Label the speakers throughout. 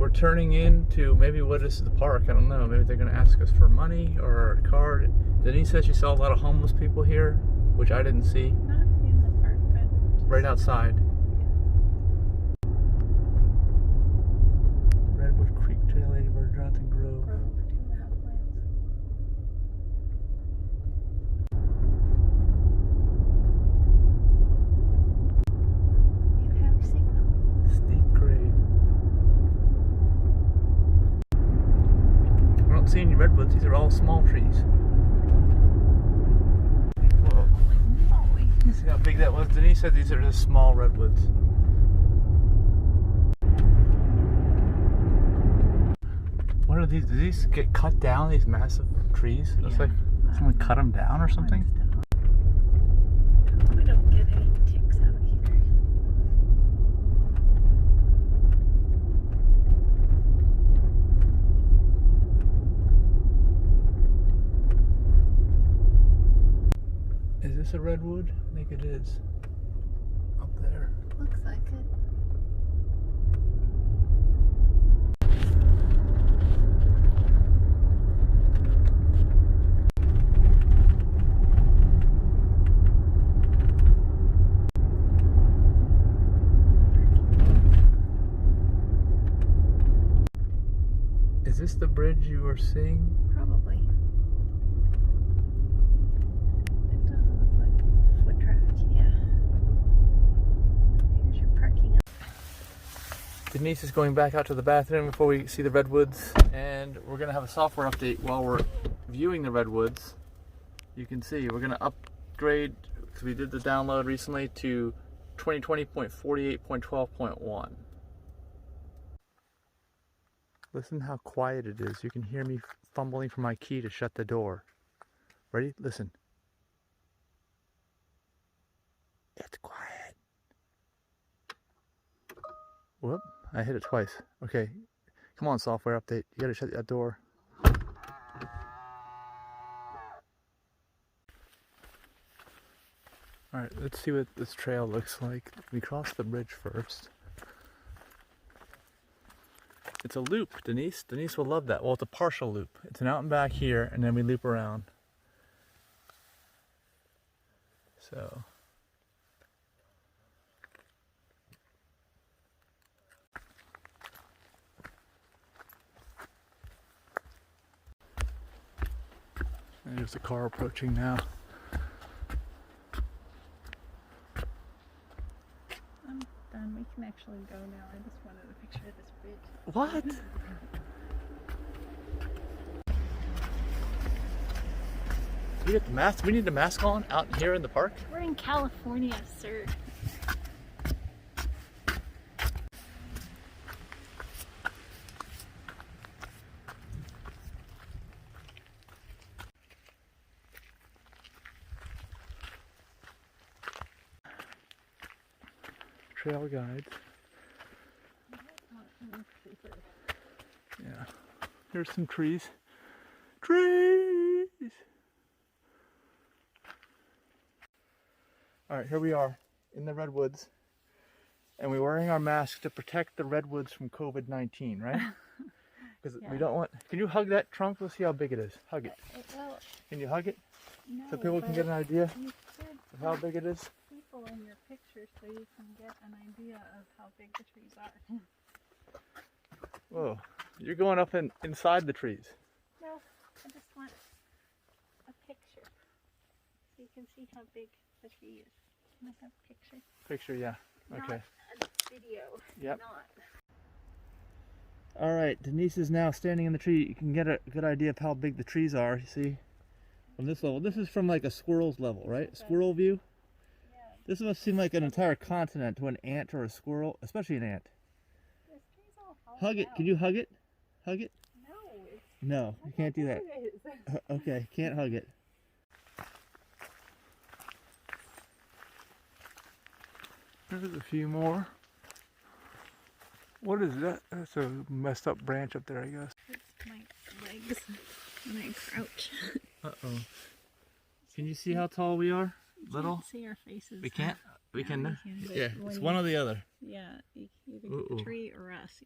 Speaker 1: we're turning into, maybe what is the park? I don't know. Maybe they're going to ask us for money or a card. Denise said she saw a lot of homeless people here, which I didn't see.
Speaker 2: Not in the park, but
Speaker 1: right outside. Redwood Creek Trail, Ladybird, Jonathan Grove.
Speaker 2: Grove, 2.5 miles. You have signal.
Speaker 1: Steep grade. I don't see any redwoods. These are all small trees. Whoa.
Speaker 2: Holy moly.
Speaker 1: See how big that was? Denise said these are just small redwoods. What are these? Do these get cut down, these massive trees? It looks like someone cut them down or something.
Speaker 2: We don't get any ticks out here.
Speaker 1: Is this a redwood? I think it is. Up there.
Speaker 2: Looks like it.
Speaker 1: Is this the bridge you were seeing?
Speaker 2: Probably. It does look like foot traffic, yeah. Here's your parking.
Speaker 1: Denise is going back out to the bathroom before we see the redwoods, and we're going to have a software update while we're viewing the redwoods. You can see we're going to upgrade, because we did the download recently, to 2020.48.12.1. Listen how quiet it is. You can hear me fumbling for my key to shut the door. Ready? Listen. It's quiet. Whoop, I hit it twice. Okay, come on, software update. You gotta shut that door. Alright, let's see what this trail looks like. We cross the bridge first. It's a loop, Denise. Denise will love that. Well, it's a partial loop. It's an out and back here, and then we loop around. So. And there's a car approaching now.
Speaker 2: I'm done. We can actually go now. I just wanted a picture of this bridge.
Speaker 1: What? We get the mask. We need the mask on out here in the park.
Speaker 2: We're in California, sir.
Speaker 1: Trail guides. Yeah. Here's some trees. Trees! Alright, here we are in the redwoods. And we're wearing our masks to protect the redwoods from COVID-19, right? Because we don't want... Can you hug that trunk? Let's see how big it is. Hug it.
Speaker 2: Well,
Speaker 1: Can you hug it?
Speaker 2: no,
Speaker 1: So people can get an idea
Speaker 2: you should
Speaker 1: of how big it is?
Speaker 2: people in your picture so you can get an idea of how big the trees are.
Speaker 1: Whoa. You're going up inside the trees.
Speaker 2: No, I just want a picture so you can see how big the tree is. Can I have a picture?
Speaker 1: Picture, yeah. Okay.
Speaker 2: Not a video.
Speaker 1: Yep.
Speaker 2: Not.
Speaker 1: Alright, Denise is now standing in the tree. You can get a good idea of how big the trees are, you see? From this level. This is from like a squirrel's level, right?
Speaker 2: Okay.
Speaker 1: Squirrel view?
Speaker 2: Yeah.
Speaker 1: This must seem like an entire continent to an ant or a squirrel, especially an ant.
Speaker 2: This tree's all hollowed
Speaker 1: Hug it.
Speaker 2: out.
Speaker 1: Can you hug it? Hug it?
Speaker 2: No, it's
Speaker 1: No, you can't do that.
Speaker 2: it is.
Speaker 1: Okay, can't hug it. There's a few more. What is that? That's a messed up branch up there, I guess.
Speaker 2: It's my legs when I crouch.
Speaker 1: Uh-oh. Can you see how tall we are? Little?
Speaker 2: Can't see our faces.
Speaker 1: We can't? We
Speaker 2: Yeah,
Speaker 1: can?
Speaker 2: we can, but
Speaker 1: Yeah,
Speaker 2: when
Speaker 1: it's
Speaker 2: you-
Speaker 1: one or the other.
Speaker 2: Yeah, either
Speaker 1: Uh-oh.
Speaker 2: the tree or us.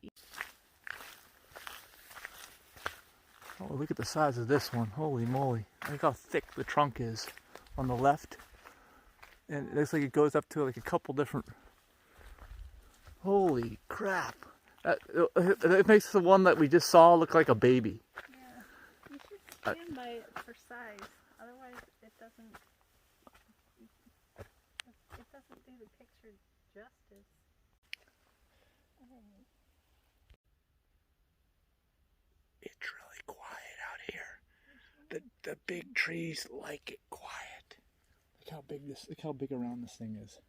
Speaker 1: Oh, look at the size of this one. Holy moly. Look how thick the trunk is on the left. And it looks like it goes up to like a couple different... Holy crap. It makes the one that we just saw look like a baby.
Speaker 2: Yeah. You should stand by it for size. Otherwise it doesn't do the picture justice. Alright.
Speaker 1: It's really quiet out here. The big trees like it quiet. Look how big around this thing is.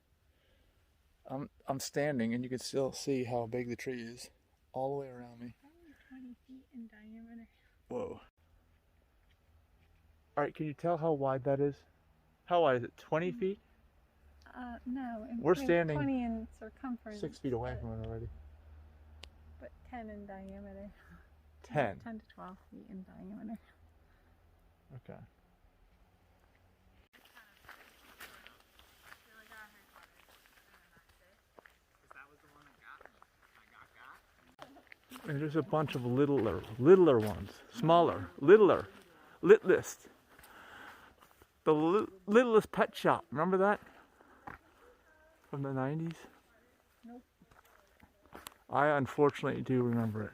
Speaker 1: I'm standing and you can still see how big the tree is all the way around me.
Speaker 2: Probably 20 feet in diameter.
Speaker 1: Whoa. Alright, can you tell how wide that is? How wide is it? 20 feet?
Speaker 2: No.
Speaker 1: We're standing
Speaker 2: 20 in circumference.
Speaker 1: 6 feet away from it already.
Speaker 2: But 10 in diameter.
Speaker 1: 10?
Speaker 2: 10 to 12 feet in diameter.
Speaker 1: Okay. And there's a bunch of littler ones, smaller, littlest. The littlest pet shop, remember that? From the 90s?
Speaker 2: Nope.
Speaker 1: I unfortunately do remember it.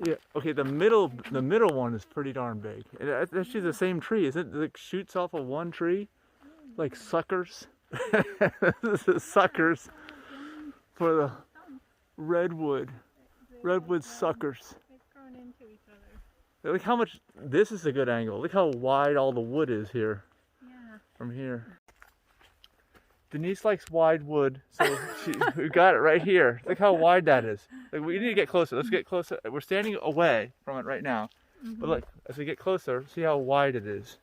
Speaker 1: Yeah, okay, the middle one is pretty darn big. That's actually the same tree, isn't it? It like shoots off of one tree, like suckers. This is suckers for the redwood suckers.
Speaker 2: They've grown into each other.
Speaker 1: Look how much, this is a good angle. Look how wide all the wood is here.
Speaker 2: Yeah.
Speaker 1: From here. Denise likes wide wood, so we got it right here. Look how wide that is. Like, we need to get closer. Let's get closer. We're standing away from it right now.
Speaker 2: Mm-hmm.
Speaker 1: But look, as we get closer, see how wide it is.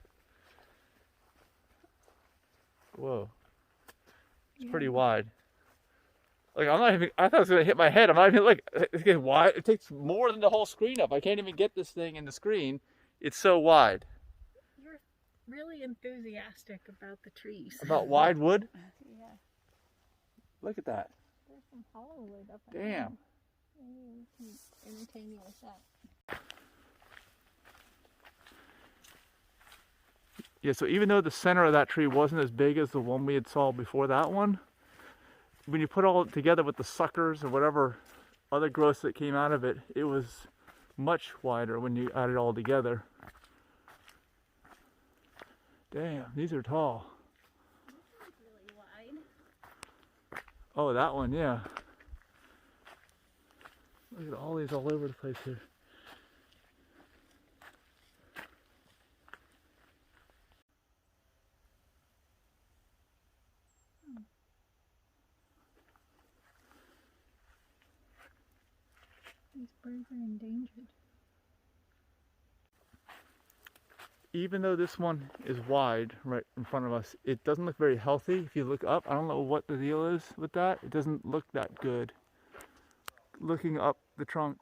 Speaker 1: Whoa. It's pretty wide. Like, I'm not even, I thought it was going to hit my head. I'm not even, look, it's getting wide. It takes more than the whole screen up. I can't even get this thing in the screen. It's so wide.
Speaker 2: You're really enthusiastic about the trees.
Speaker 1: About wide wood?
Speaker 2: Yeah.
Speaker 1: Look at that.
Speaker 2: There's some hollow wood up
Speaker 1: Damn.
Speaker 2: there. Maybe we can entertain you with that.
Speaker 1: Yeah, so even though the center of that tree wasn't as big as the one we had saw before that one, when you put all together with the suckers or whatever other growth that came out of it, it was much wider when you add it all together. Damn, these are tall.
Speaker 2: This is really wide.
Speaker 1: Oh, that one, yeah. Look at all these all over the place here.
Speaker 2: These birds are endangered.
Speaker 1: Even though this one is wide right in front of us, it doesn't look very healthy. If you look up, I don't know what the deal is with that. It doesn't look that good. Looking up the trunk.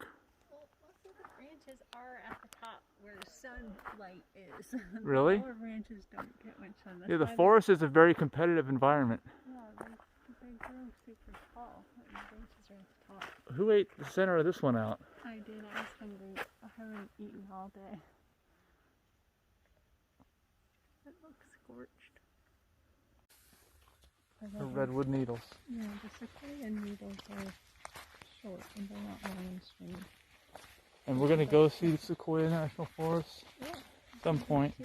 Speaker 2: Well, most of the branches are at the top where the sunlight is.
Speaker 1: Really?
Speaker 2: The lower branches don't get much sun.
Speaker 1: Yeah, the forest is a very competitive environment.
Speaker 2: Yeah, they grow super tall. And the branches are at the top.
Speaker 1: Who ate the center of this one out?
Speaker 2: I did. I was hungry. I haven't eaten all day. It looks scorched.
Speaker 1: The redwood needles.
Speaker 2: Yeah, the sequoia needles are short and they're not long and straight.
Speaker 1: And we're going to go see the Sequoia National Forest at some point.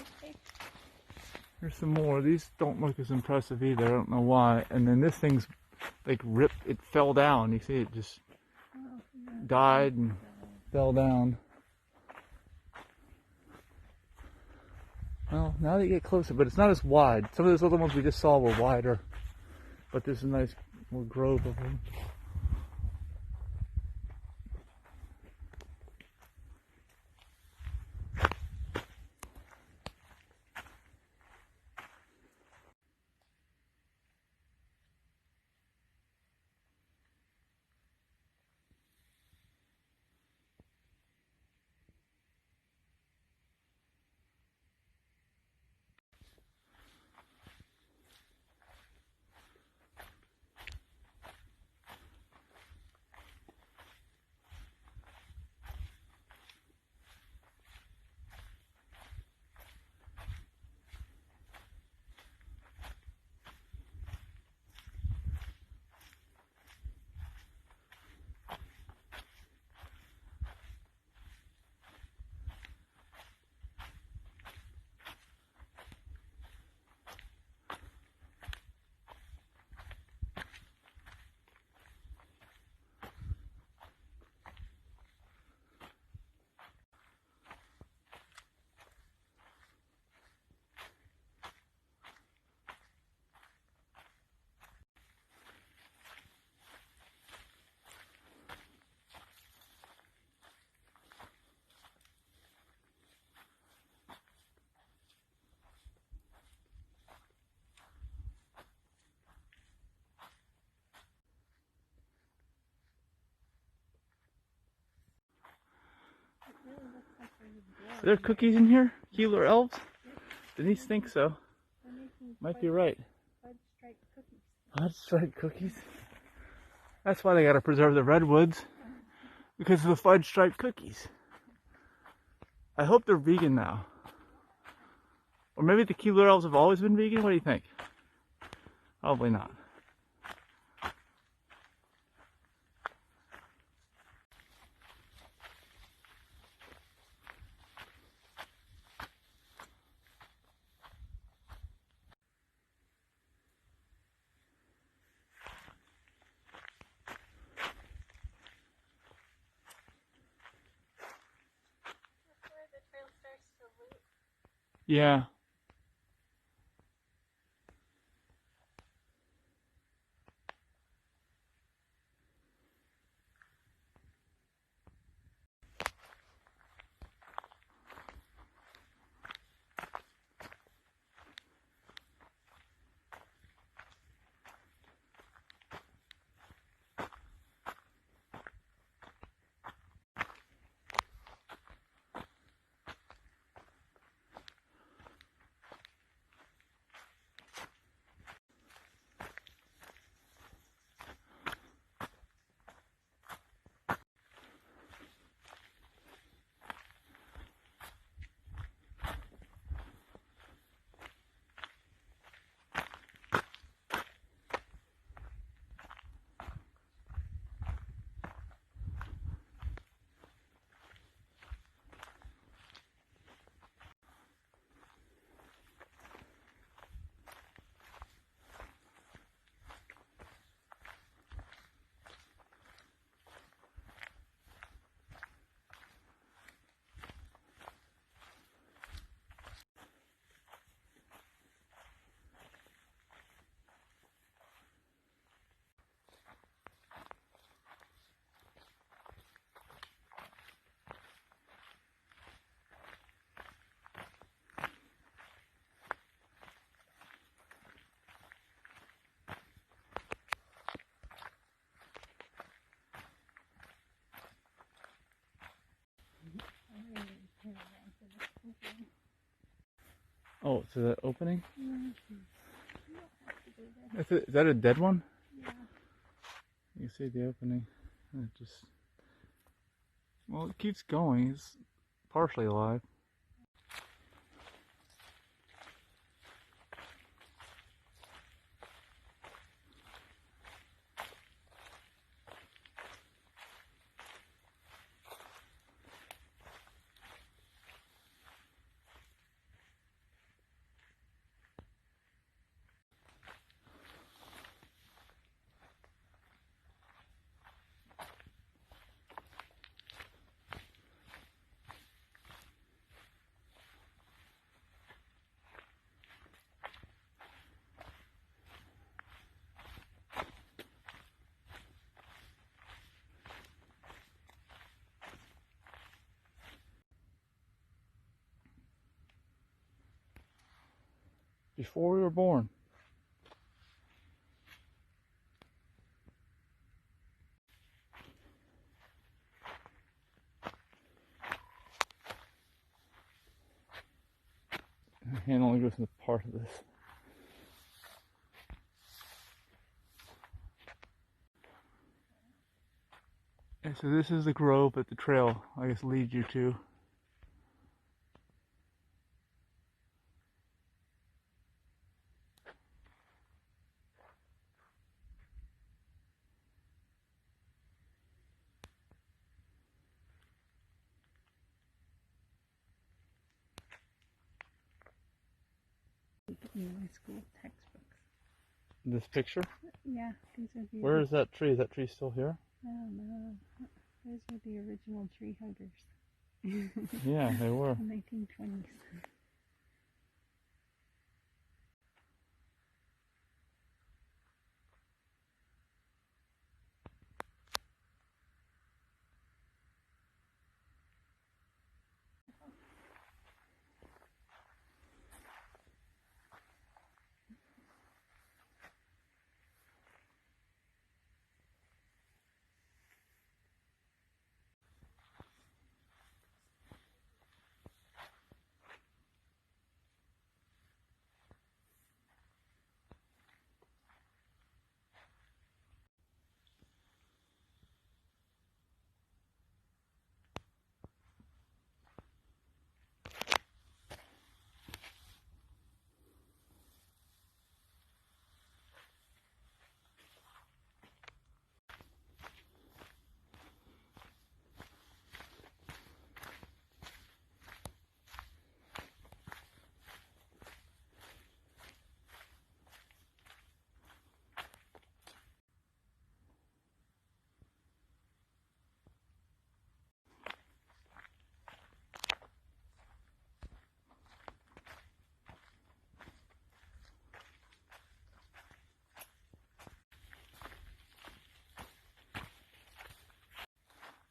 Speaker 1: Here's some more. These don't look as impressive either. I don't know why. And then this thing's like ripped. It fell down. You see it just died and fell down. Well, now that you get closer, but it's not as wide. Some of those other ones we just saw were wider. But there's a nice more grove of them. Are there cookies in here? Keeler elves? Denise thinks so.
Speaker 2: They're making
Speaker 1: Might be right.
Speaker 2: fudge stripe cookies.
Speaker 1: Fudge stripe cookies? That's why they gotta preserve the redwoods. Because of the fudge stripe cookies. I hope they're vegan now. Or maybe the Keeler elves have always been vegan? What do you think? Probably not.
Speaker 2: That's where the trail starts to loop.
Speaker 1: Yeah. Oh, so that opening? Is that a dead one?
Speaker 2: Yeah.
Speaker 1: You see the opening. It just... Well, it keeps going. It's partially alive. Before we were born. My hand only goes into part of this. And so this is the grove that the trail, I guess, leads you to.
Speaker 2: In my school textbooks.
Speaker 1: This picture?
Speaker 2: Yeah, these are the.
Speaker 1: Where is that tree? Is that tree still here?
Speaker 2: I don't know. Those were the original tree huggers.
Speaker 1: Yeah, they were.
Speaker 2: The 1920s.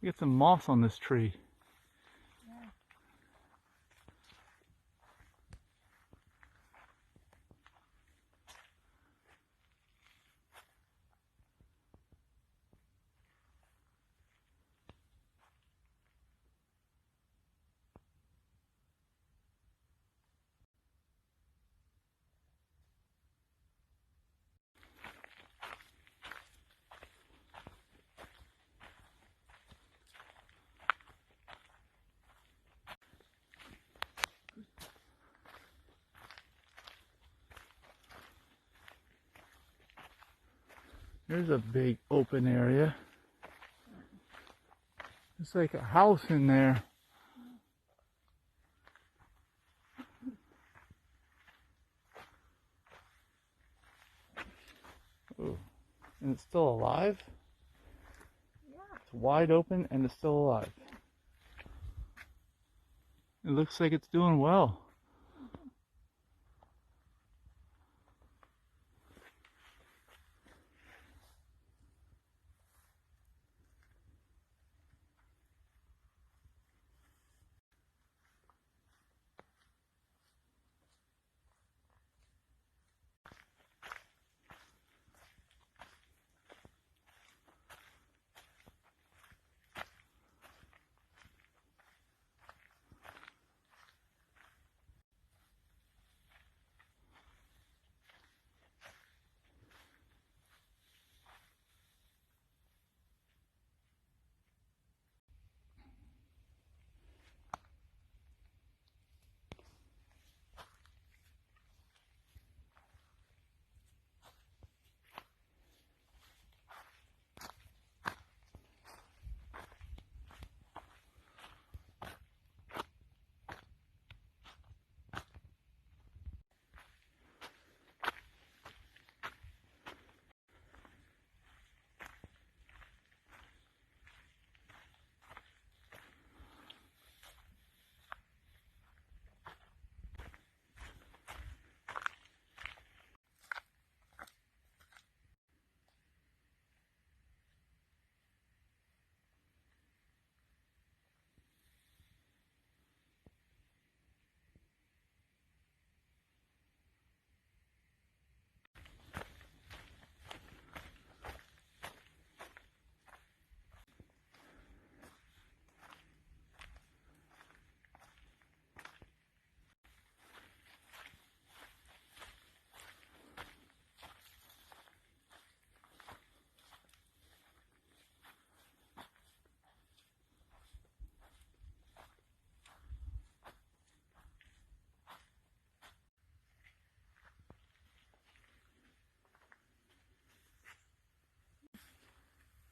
Speaker 1: Get some moss on this tree.
Speaker 2: Yeah.
Speaker 1: There's a big open area. It's like a house in there. Ooh. And it's still alive?
Speaker 2: Yeah.
Speaker 1: It's wide open and it's still alive. It looks like it's doing well.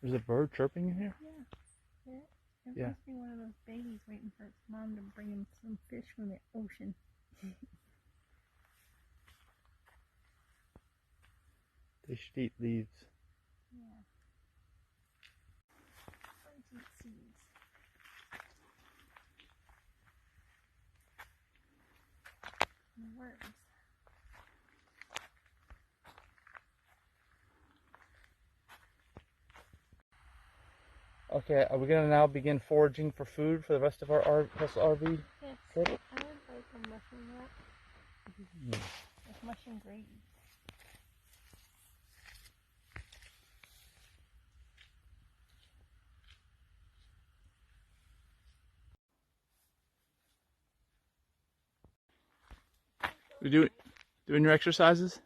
Speaker 1: There's a bird chirping in here?
Speaker 2: Yeah. It
Speaker 1: Yeah.
Speaker 2: must be one of those babies waiting for its mom to bring him some fish from the ocean.
Speaker 1: They should eat leaves.
Speaker 2: Yeah. Birds eat seeds. And worms.
Speaker 1: Okay, are we gonna now begin foraging for food for the rest of our RV?
Speaker 2: Yes.
Speaker 1: Trip?
Speaker 2: I would like a mushroom wrap. With mushroom gravy.
Speaker 1: We doing your exercises?